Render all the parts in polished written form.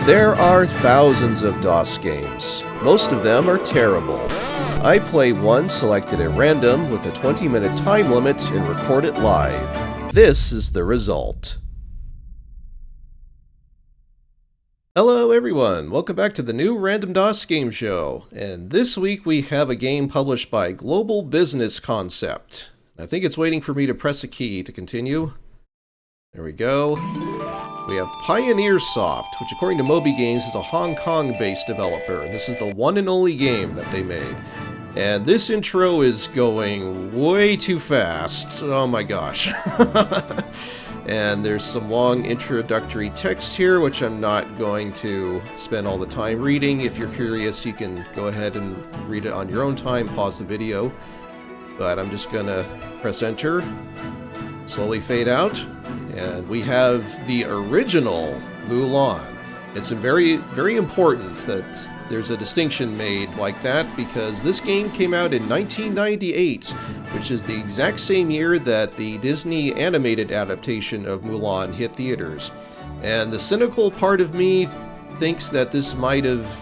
There are thousands of DOS games. Most of them are terrible. I play one selected at random with a 20-minute time limit and record it live. This is the result. Hello everyone, welcome back to the new Random DOS Game Show. And this week we have a game published by Global Business Concept. I think it's waiting for me to press a key to continue. There we go. We have Pioneer Soft, which according to Moby Games is a Hong Kong-based developer, and this is the one and only game that they made. And this intro is going way too fast. Oh my gosh. And there's some long introductory text here, which I'm not going to spend all the time reading. If you're curious, you can go ahead and read it on your own time, pause the video. But I'm just gonna press enter, slowly fade out. And we have the original Mulan. It's very, very important that there's a distinction made like that because this game came out in 1998, which is the exact same year that the Disney animated adaptation of Mulan hit theaters. And the cynical part of me thinks that this might have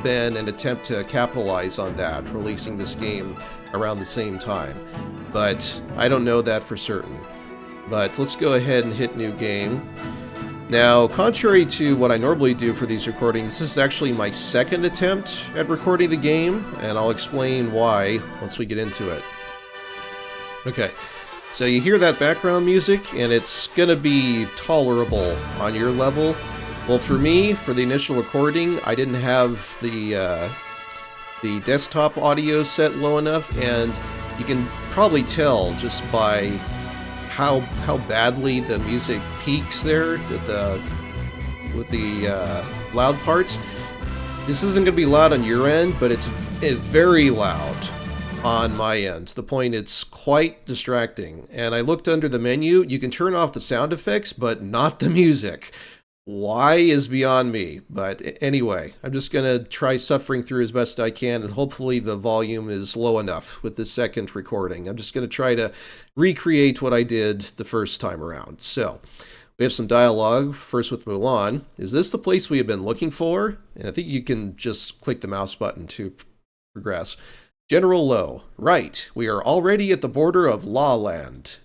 been an attempt to capitalize on that, releasing this game around the same time. But I don't know that for certain. But let's go ahead and hit new game. Now, contrary to what I normally do for these recordings, this is actually my second attempt at recording the game, and I'll explain why once we get into it. Okay, so you hear that background music, and it's gonna be tolerable on your level. Well, for me, for the initial recording, I didn't have the desktop audio set low enough, and you can probably tell just by how badly the music peaks there with the loud parts. This isn't going to be loud on your end, but it's very loud on my end, to the point it's quite distracting. And I looked under the menu. You can turn off the sound effects, but not the music. Why is beyond me, but anyway, I'm just going to try suffering through as best I can, and hopefully the volume is low enough with the second recording. I'm just going to try to recreate what I did the first time around. So, we have some dialogue, first with Mulan. Is this the place we have been looking for? And I think you can just click the mouse button to progress. General Lo, right, we are already at the border of Lawland.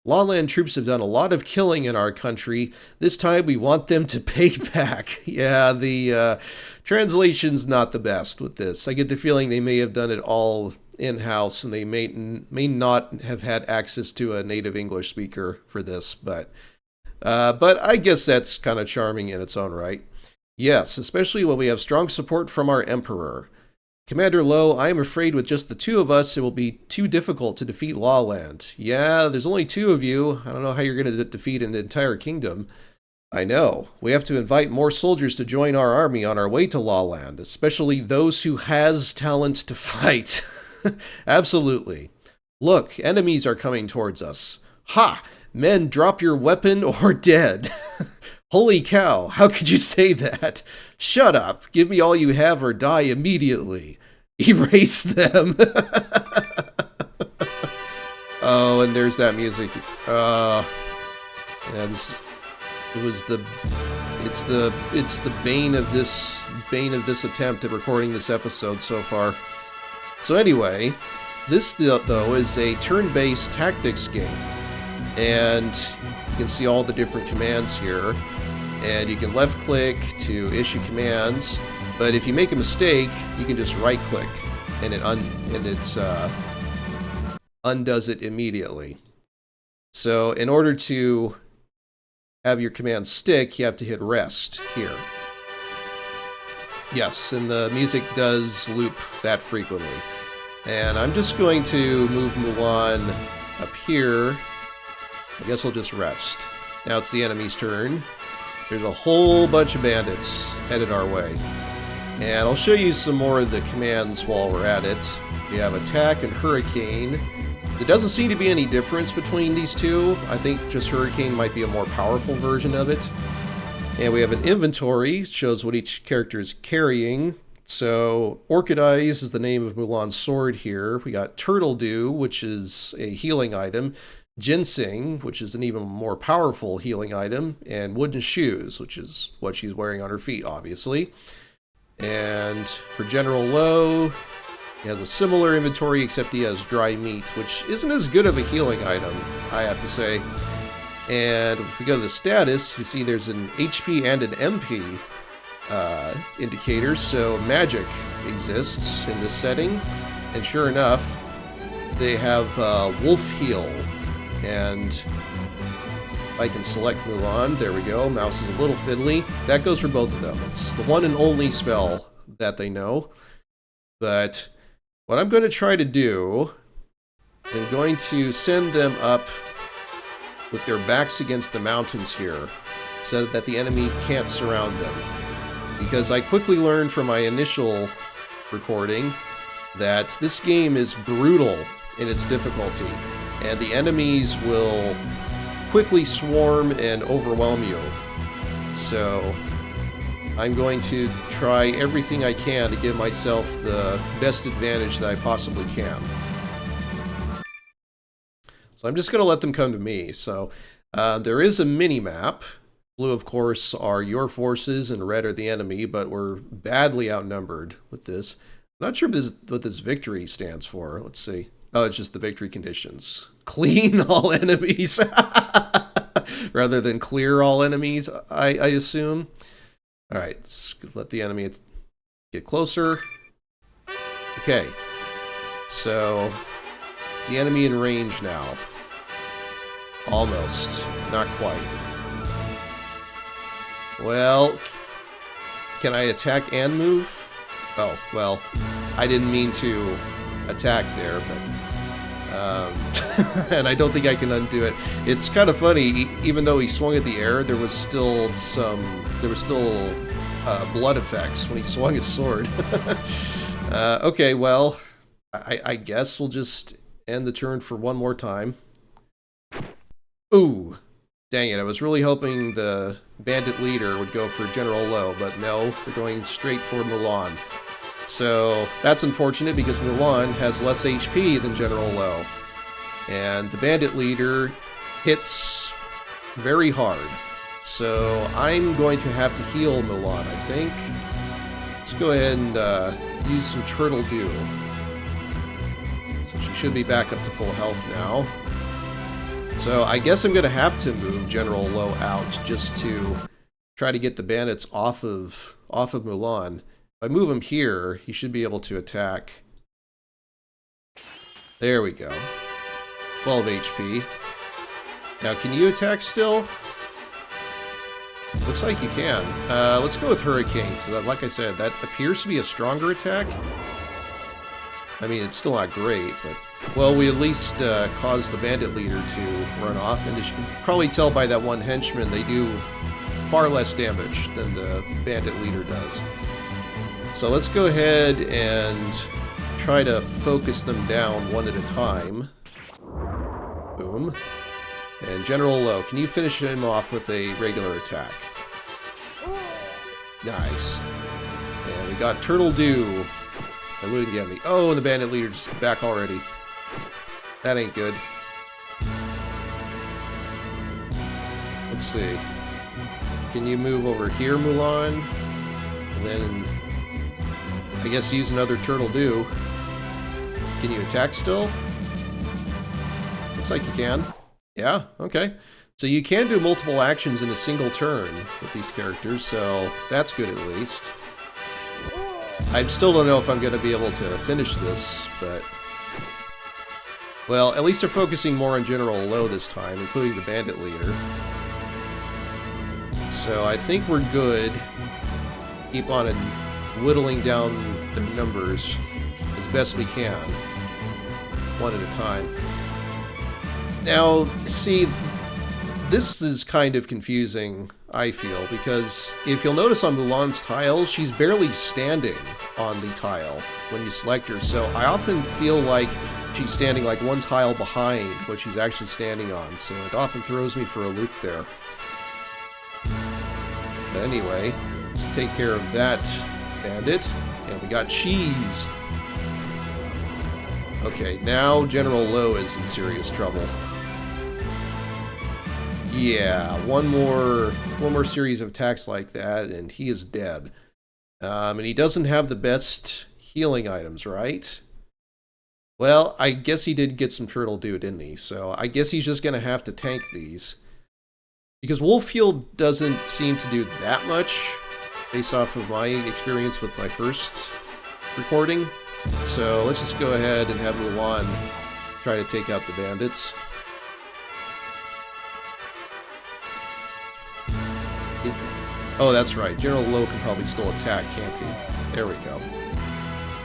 Lawland troops have done a lot of killing in our country. This time we want them to pay back. Yeah, the translation's not the best with this. I get the feeling they may have done it all in-house and they may not have had access to a native English speaker for this, but I guess that's kind of charming in its own right. Yes, especially when we have strong support from our Emperor. Commander Lo, I am afraid with just the two of us, it will be too difficult to defeat Lawland. Yeah, there's only two of you. I don't know how you're going to defeat an entire kingdom. I know. We have to invite more soldiers to join our army on our way to Lawland, especially those who has talent to fight. Absolutely. Look, enemies are coming towards us. Ha! Men, drop your weapon or dead. Holy cow, how could you say that? Shut up, give me all you have or die immediately. Erase them. Oh, and there's that music. Yeah, it's the bane of this attempt at recording this episode so far. So anyway, this though is a turn-based tactics game. And you can see all the different commands here. And you can left click to issue commands, but if you make a mistake, you can just right click and it undoes it immediately. So in order to have your command stick, you have to hit rest here. Yes, and the music does loop that frequently. And I'm just going to move Mulan up here. I guess I'll just rest. Now it's the enemy's turn. There's a whole bunch of bandits headed our way. And I'll show you some more of the commands while we're at it. We have attack and hurricane. There doesn't seem to be any difference between these two. I think just hurricane might be a more powerful version of it. And we have an inventory, shows what each character is carrying. So Orchid Eyes is the name of Mulan's sword here. We got Turtle Dew, which is a healing item. Ginseng, which is an even more powerful healing item, and wooden shoes, which is what she's wearing on her feet, obviously. And for General Lo, he has a similar inventory, except he has dry meat, which isn't as good of a healing item, I have to say. And if we go to the status, you see there's an HP and an MP indicator, so magic exists in this setting. And sure enough, they have Wolf Heal. And if I can select Mulan, there we go. Mouse is a little fiddly. That goes for both of them. It's the one and only spell that they know. But what I'm going to try to do is I'm going to send them up with their backs against the mountains here so that the enemy can't surround them. Because I quickly learned from my initial recording that this game is brutal in its difficulty, and the enemies will quickly swarm and overwhelm you. So I'm going to try everything I can to give myself the best advantage that I possibly can. So I'm just going to let them come to me. So there is a mini-map. Blue, of course, are your forces, and red are the enemy, but we're badly outnumbered with this. I'm not sure what this victory stands for. Let's see. Oh, it's just the victory conditions. Clean all enemies. Rather than clear all enemies, I assume. All right, let's let the enemy get closer. Okay. So, it's the enemy in range now. Almost. Not quite. Well, can I attack and move? Oh, well, I didn't mean to attack there, but and I don't think I can undo it. It's kind of funny, even though he swung at the air, there was still blood effects when he swung his sword. Okay, well, I guess we'll just end the turn for one more time. Ooh, dang it, I was really hoping the bandit leader would go for General Lo, but no, they're going straight for Mulan. So that's unfortunate because Mulan has less HP than General Lo. And the bandit leader hits very hard. So I'm going to have to heal Mulan, I think. Let's go ahead and use some Turtle Dew. So she should be back up to full health now. So I guess I'm going to have to move General Lo out just to try to get the bandits off of Mulan. If I move him here, he should be able to attack. There we go. 12 HP. Now, can you attack still? Looks like you can. Let's go with Hurricane. So that, like I said, that appears to be a stronger attack. I mean, it's still not great, but... Well, we at least caused the bandit leader to run off, and as you can probably tell by that one henchman, they do far less damage than the bandit leader does. So let's go ahead and try to focus them down one at a time. Boom. And General Lo, can you finish him off with a regular attack? Nice. And we got Turtle Dew eluding the enemy. Oh, and the bandit leader's back already. That ain't good. Let's see. Can you move over here, Mulan? And then, I guess use another Turtle Dew. Can you attack still? Looks like you can. Yeah, okay. So you can do multiple actions in a single turn with these characters, so that's good at least. I still don't know if I'm going to be able to finish this, but... Well, at least they're focusing more on General Lo this time, including the bandit leader. So I think we're good. Keep on whittling down their numbers as best we can, one at a time. Now, see, this is kind of confusing, I feel, because if you'll notice on Mulan's tile, she's barely standing on the tile when you select her, so I often feel like she's standing like one tile behind what she's actually standing on, so it often throws me for a loop there. But anyway, let's take care of that bandit, and we got cheese. Okay, now General Lo is in serious trouble. Yeah, one more series of attacks like that, and he is dead. And he doesn't have the best healing items, right? Well, I guess he did get some turtle dew, didn't he? So I guess he's just gonna have to tank these. Because Wolf Heal doesn't seem to do that much, based off of my experience with my first recording. So let's just go ahead and have Mulan try to take out the bandits. Oh, that's right. General Lo can probably still attack, can't he? There we go.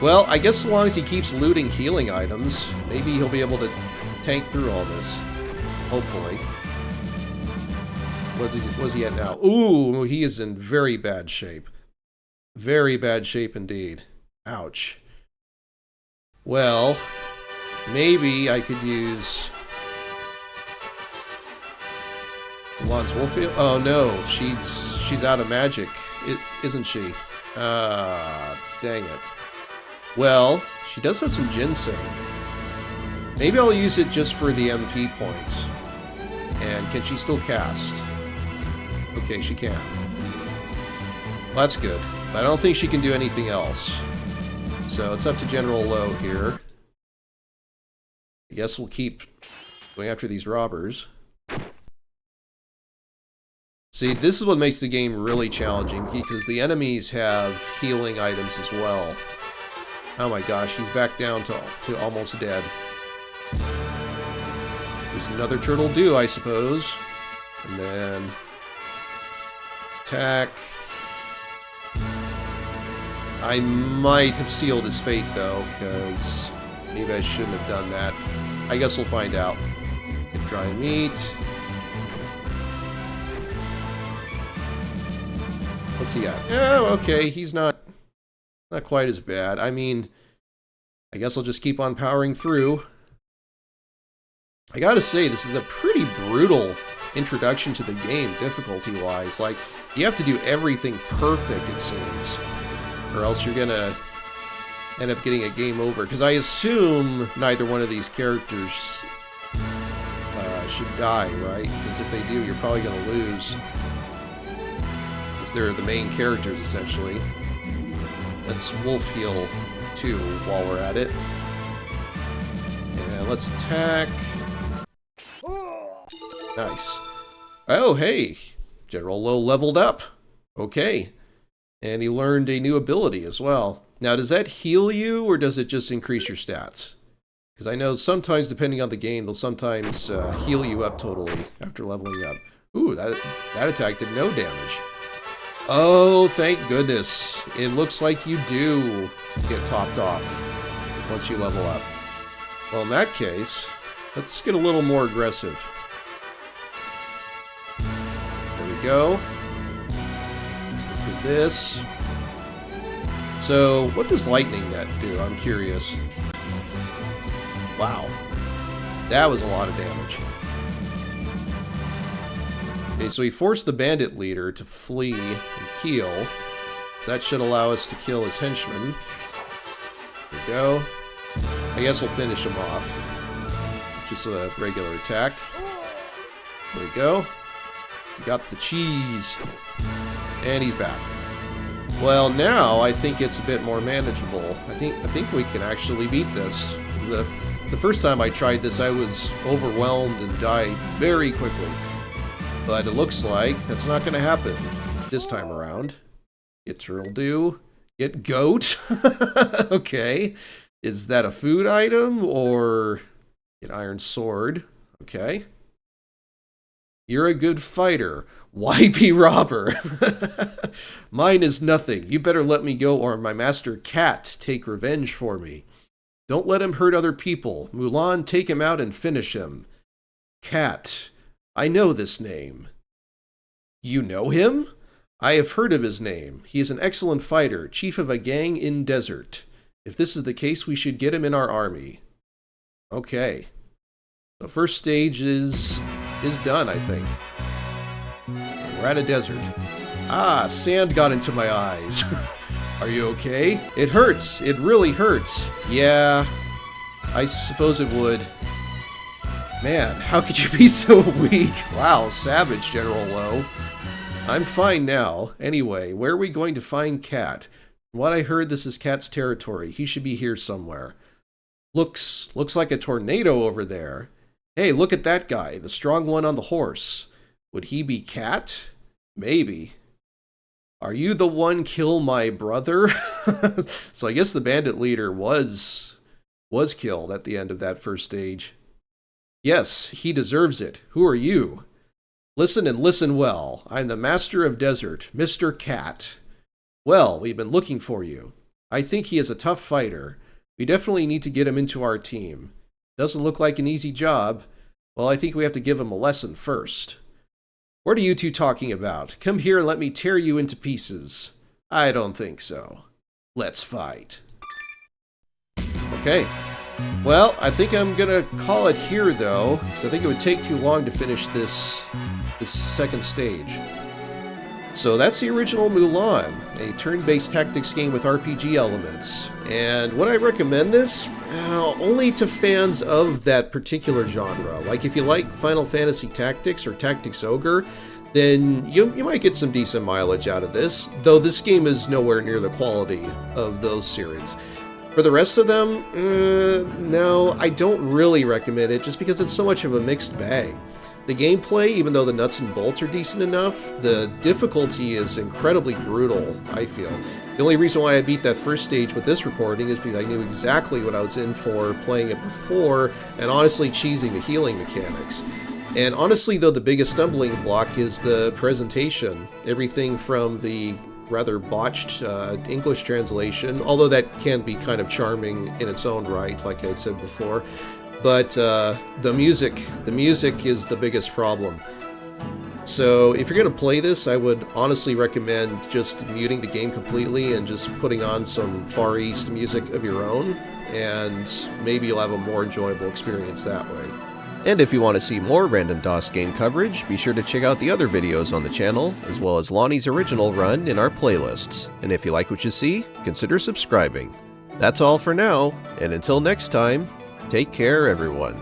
Well, I guess as long as he keeps looting healing items, maybe he'll be able to tank through all this. Hopefully. What is he at now? Ooh, he is in very bad shape. Very bad shape indeed. Ouch. Well, maybe I could use Mulan's Wolf Heal. Oh no, she's out of magic, isn't she? Dang it. Well, she does have some ginseng. Maybe I'll use it just for the MP points. And can she still cast? Okay, she can. Well, that's good. But I don't think she can do anything else. So it's up to General Lo here. I guess we'll keep going after these robbers. See, this is what makes the game really challenging, because the enemies have healing items as well. Oh my gosh, he's back down to almost dead. There's another turtle dew, I suppose. And then attack. I might have sealed his fate, though, because maybe I shouldn't have done that. I guess we'll find out. Get dry meat. What's he got? Oh, okay, he's not quite as bad. I mean, I guess I'll just keep on powering through. I gotta say, this is a pretty brutal introduction to the game, difficulty-wise. Like, you have to do everything perfect, it seems. Or else you're gonna end up getting a game over. Because I assume neither one of these characters should die, right? Because if they do, you're probably gonna lose. Because they're the main characters, essentially. Let's Wolf Heal, too, while we're at it. And let's attack. Nice. Oh, hey! General Lo leveled up. Okay. And he learned a new ability as well. Now, does that heal you, or does it just increase your stats? Because I know sometimes, depending on the game, they'll sometimes heal you up totally after leveling up. Ooh, that attack did no damage. Oh, thank goodness. It looks like you do get topped off once you level up. Well, in that case, let's get a little more aggressive. There we go. And for this. So, what does Lightning Net do? I'm curious. Wow. That was a lot of damage. Okay, so he forced the bandit leader to flee and heal. So that should allow us to kill his henchmen. There we go. I guess we'll finish him off. Just a regular attack. There we go. We got the cheese. And he's back. Well, now I think it's a bit more manageable. I think we can actually beat this. The first time I tried this, I was overwhelmed and died very quickly. But it looks like that's not going to happen this time around. Get turtle dew. Get goat. Okay. Is that a food item or an iron sword? Okay. You're a good fighter. Why be robber? Mine is nothing. You better let me go or my master Cat take revenge for me. Don't let him hurt other people. Mulan, take him out and finish him. Cat. I know this name. You know him? I have heard of his name. He is an excellent fighter, chief of a gang in desert. If this is the case, we should get him in our army. Okay. The first stage is done, I think. We're at a desert. Ah, sand got into my eyes. Are you okay? It hurts. It really hurts. Yeah, I suppose it would. Man, how could you be so weak? Wow, savage, General Lo. I'm fine now. Anyway, where are we going to find Cat? What I heard, this is Cat's territory. He should be here somewhere. Looks like a tornado over there. Hey, look at that guy, the strong one on the horse. Would he be Cat? Maybe. Are you the one kill my brother? So I guess the bandit leader was killed at the end of that first stage. Yes, he deserves it. Who are you? Listen and listen well. I'm the Master of Desert, Mr. Cat. Well, we've been looking for you. I think he is a tough fighter. We definitely need to get him into our team. Doesn't look like an easy job. Well, I think we have to give him a lesson first. What are you two talking about? Come here and let me tear you into pieces. I don't think so. Let's fight. Okay. Well, I think I'm gonna call it here, though, because I think it would take too long to finish this second stage. So that's the original Mulan, a turn-based tactics game with RPG elements. And would I recommend this? Only to fans of that particular genre. Like if you like Final Fantasy Tactics or Tactics Ogre, then you might get some decent mileage out of this, though this game is nowhere near the quality of those series. For the rest of them, no, I don't really recommend it just because it's so much of a mixed bag. The gameplay, even though the nuts and bolts are decent enough, the difficulty is incredibly brutal, I feel. The only reason why I beat that first stage with this recording is because I knew exactly what I was in for playing it before, and honestly cheesing the healing mechanics. And honestly, though, the biggest stumbling block is the presentation. Everything from the rather botched English translation, although that can be kind of charming in its own right, like I said before. But the music is the biggest problem. So if you're going to play this, I would honestly recommend just muting the game completely and just putting on some Far East music of your own, and maybe you'll have a more enjoyable experience that way. And if you want to see more Random DOS game coverage, be sure to check out the other videos on the channel, as well as Lonnie's original run in our playlists. And if you like what you see, consider subscribing. That's all for now, and until next time, take care, everyone.